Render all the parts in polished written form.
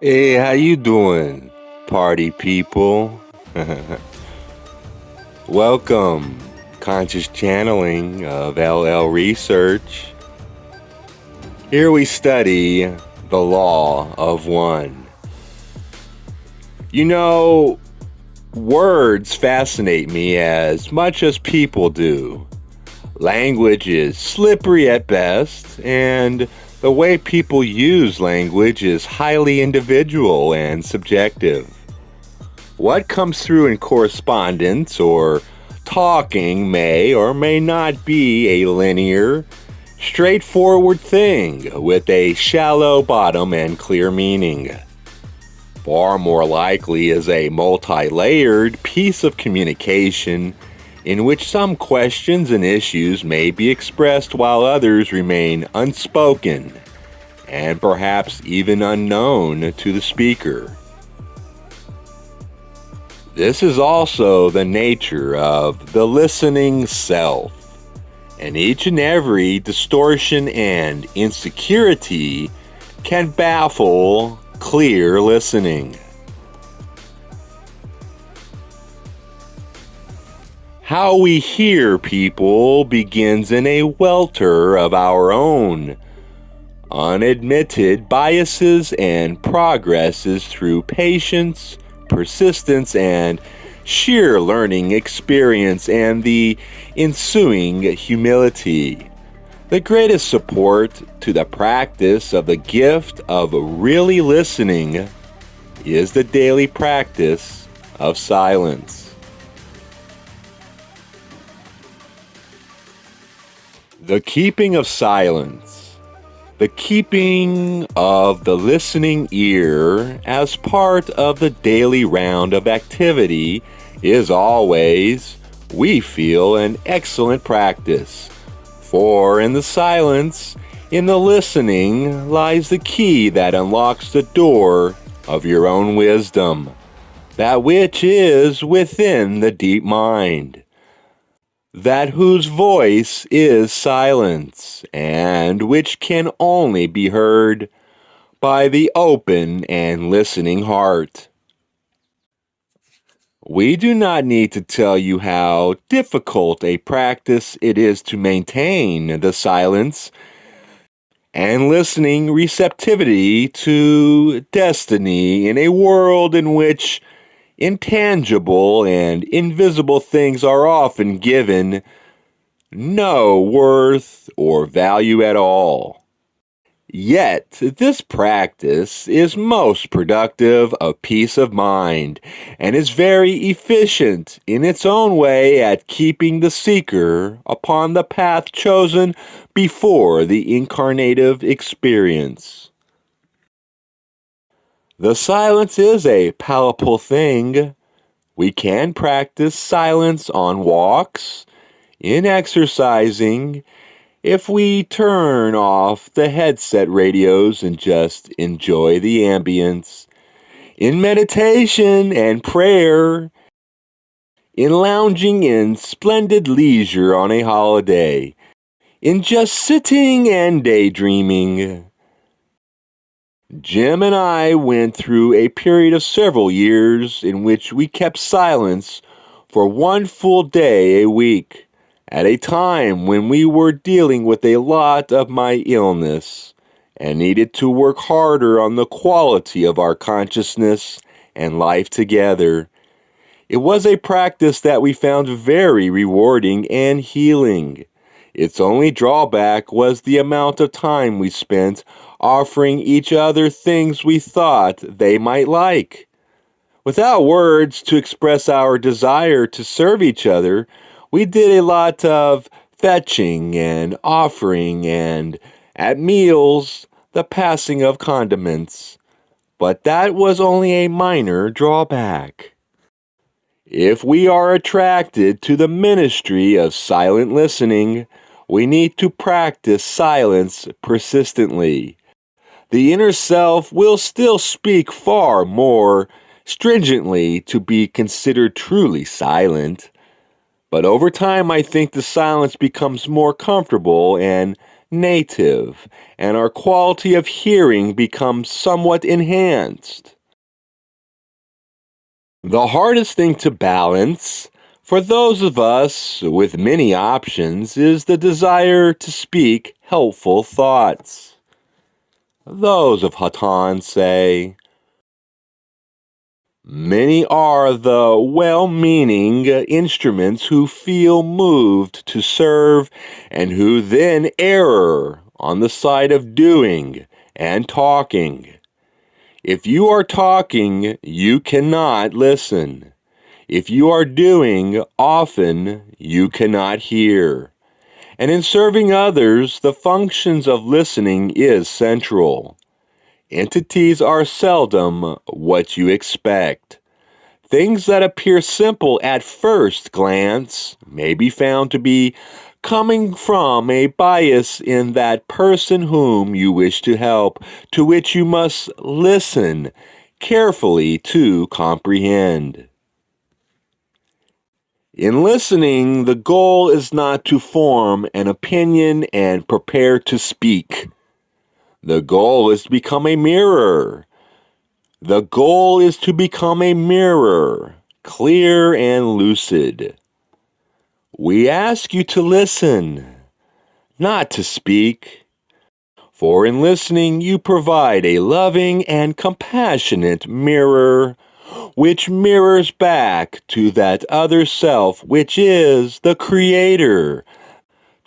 Hey, how you doing, party people? Welcome, conscious channeling of LL Research. Here we study the law of one. You know, words fascinate me as much as people do. Language is slippery at best, and the way people use language is highly individual and subjective. What comes through in correspondence or talking may or may not be a linear, straightforward thing with a shallow bottom and clear meaning. Far more likely is a multi-layered piece of communication in which some questions and issues may be expressed while others remain unspoken and perhaps even unknown to the speaker. This is also the nature of the listening self, and each and every distortion and insecurity can baffle clear listening. How we hear people begins in a welter of our own unadmitted biases and progresses through patience, persistence, and sheer learning experience and the ensuing humility. The greatest support to the practice of the gift of really listening is the daily practice of silence. The keeping of silence, the keeping of the listening ear as part of the daily round of activity is always, we feel, an excellent practice. For in the silence, in the listening, lies the key that unlocks the door of your own wisdom, that which is within the deep mind. That whose voice is silence, and which can only be heard by the open and listening heart. We do not need to tell you how difficult a practice it is to maintain the silence and listening receptivity to destiny in a world in which intangible and invisible things are often given no worth or value at all. Yet, this practice is most productive of peace of mind and is very efficient in its own way at keeping the seeker upon the path chosen before the incarnative experience. The silence is a palpable thing. We can practice silence on walks, in exercising, if we turn off the headset radios and just enjoy the ambience, in meditation and prayer, in lounging in splendid leisure on a holiday, in just sitting and daydreaming. Jim and I went through a period of several years in which we kept silence for one full day a week, at a time when we were dealing with a lot of my illness and needed to work harder on the quality of our consciousness and life together. It was a practice that we found very rewarding and healing. Its only drawback was the amount of time we spent offering each other things we thought they might like. Without words to express our desire to serve each other, we did a lot of fetching and offering and, at meals, the passing of condiments. But that was only a minor drawback. If we are attracted to the ministry of silent listening, we need to practice silence persistently. The inner self will still speak far more stringently to be considered truly silent. But over time, I think the silence becomes more comfortable and native, and our quality of hearing becomes somewhat enhanced. The hardest thing to balance for those of us with many options is the desire to speak helpful thoughts. Those of Hatan say, "Many are the well-meaning instruments who feel moved to serve and who then err on the side of doing and talking. If you are talking, you cannot listen. If you are doing, often you cannot hear. And in serving others, the functions of listening is central. Entities are seldom what you expect. Things that appear simple at first glance may be found to be coming from a bias in that person whom you wish to help, to which you must listen carefully to comprehend. In listening, the goal is not to form an opinion and prepare to speak. The goal is to become a mirror. The goal is to become a mirror, clear and lucid. We ask you to listen, not to speak. For in listening, you provide a loving and compassionate mirror, which mirrors back to that other self, which is the Creator,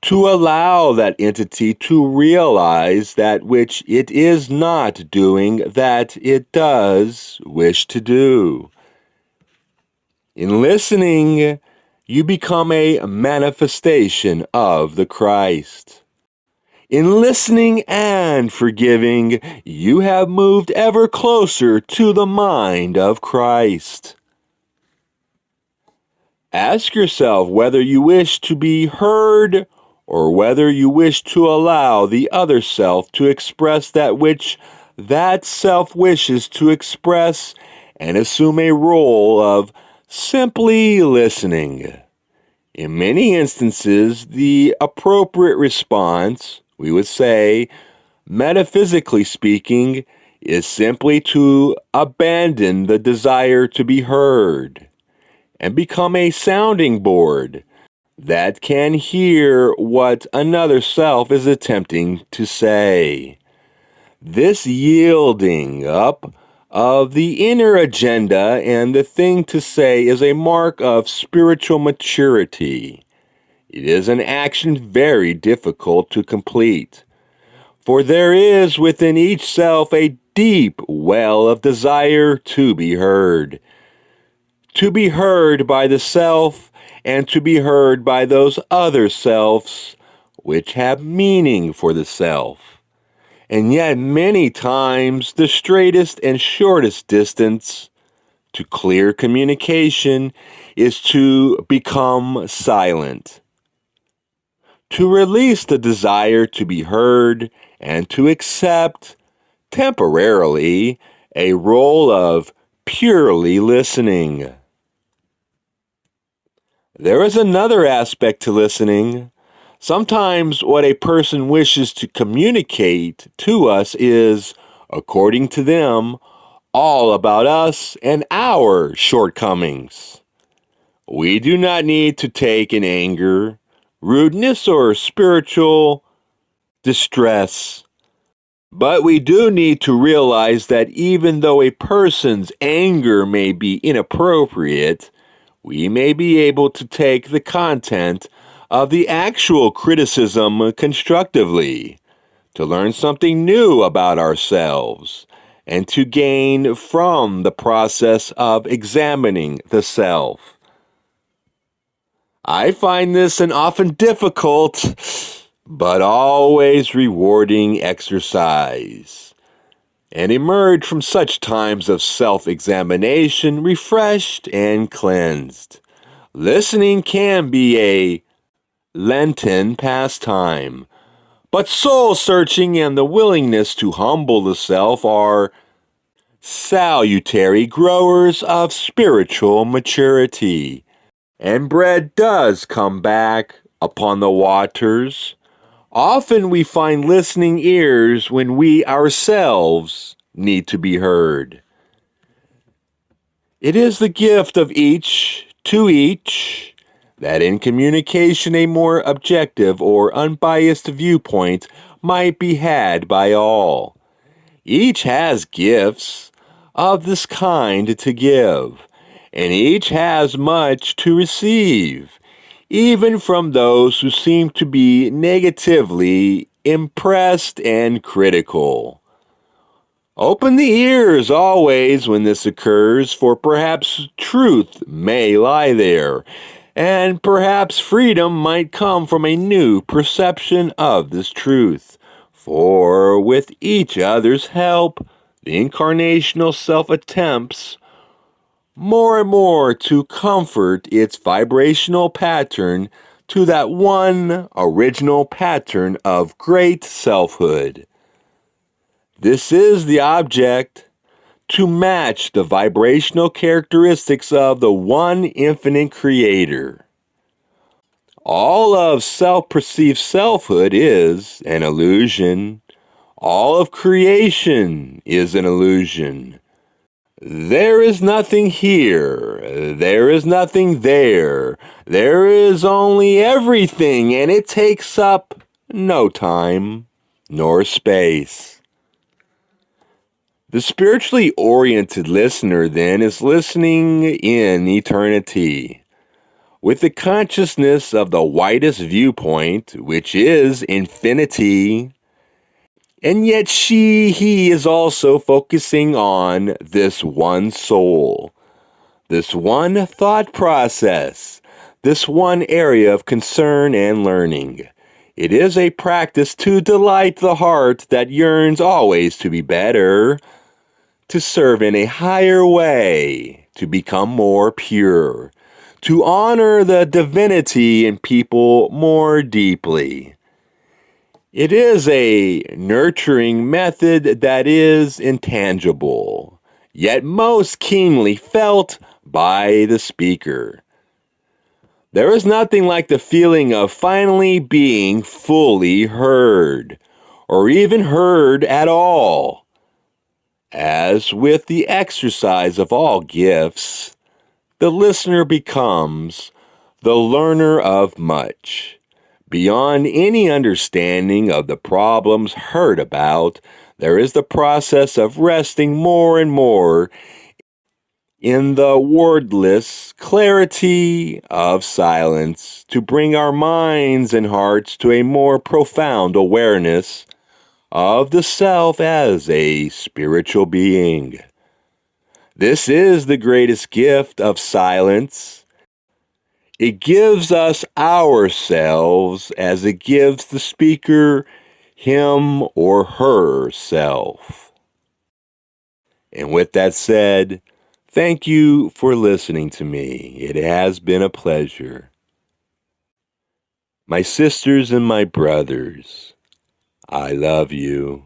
to allow that entity to realize that which it is not doing that it does wish to do. In listening, you become a manifestation of the Christ. In listening and forgiving, you have moved ever closer to the mind of Christ. Ask yourself whether you wish to be heard or whether you wish to allow the other self to express that which that self wishes to express and assume a role of simply listening. In many instances, the appropriate response, we would say, metaphysically speaking, is simply to abandon the desire to be heard and become a sounding board that can hear what another self is attempting to say. This yielding up of the inner agenda and the thing to say is a mark of spiritual maturity. It is an action very difficult to complete, for there is within each self a deep well of desire to be heard by the self and to be heard by those other selves which have meaning for the self. And yet many times the straightest and shortest distance to clear communication is to become silent, to release the desire to be heard and to accept, temporarily, a role of purely listening. There is another aspect to listening. Sometimes what a person wishes to communicate to us is, according to them, all about us and our shortcomings. We do not need to take in anger, rudeness, or spiritual distress. But we do need to realize that even though a person's anger may be inappropriate, we may be able to take the content of the actual criticism constructively, to learn something new about ourselves, and to gain from the process of examining the self. I find this an often difficult, but always rewarding exercise, and emerge from such times of self-examination refreshed and cleansed. Listening can be a Lenten pastime, but soul-searching and the willingness to humble the self are salutary growers of spiritual maturity. And bread does come back upon the waters, Often we find listening ears when we ourselves need to be heard. It is the gift of each to each that in communication a more objective or unbiased viewpoint might be had by all. Each has gifts of this kind to give, and each has much to receive, even from those who seem to be negatively impressed and critical. Open the ears always when this occurs, for perhaps truth may lie there, and perhaps freedom might come from a new perception of this truth. For with each other's help, the incarnational self attempts more and more to comfort its vibrational pattern to that one original pattern of great selfhood. This is the object, to match the vibrational characteristics of the one infinite creator. All of self-perceived selfhood is an illusion. All of creation is an illusion. There is nothing here. There is nothing there. There is only everything, and it takes up no time nor space. The spiritually oriented listener, then, is listening in eternity, with the consciousness of the widest viewpoint, which is infinity, and yet he is also focusing on this one soul, this one thought process, this one area of concern and learning. It is a practice to delight the heart that yearns always to be better, to serve in a higher way, to become more pure, to honor the divinity in people more deeply. It is a nurturing method that is intangible, yet most keenly felt by the speaker. There is nothing like the feeling of finally being fully heard, or even heard at all. As with the exercise of all gifts, the listener becomes the learner of much. Beyond any understanding of the problems heard about, there is the process of resting more and more in the wordless clarity of silence to bring our minds and hearts to a more profound awareness of the self as a spiritual being. This is the greatest gift of silence. It gives us ourselves as it gives the speaker him or herself. And with that said, thank you for listening to me. It has been a pleasure. My sisters and my brothers, I love you.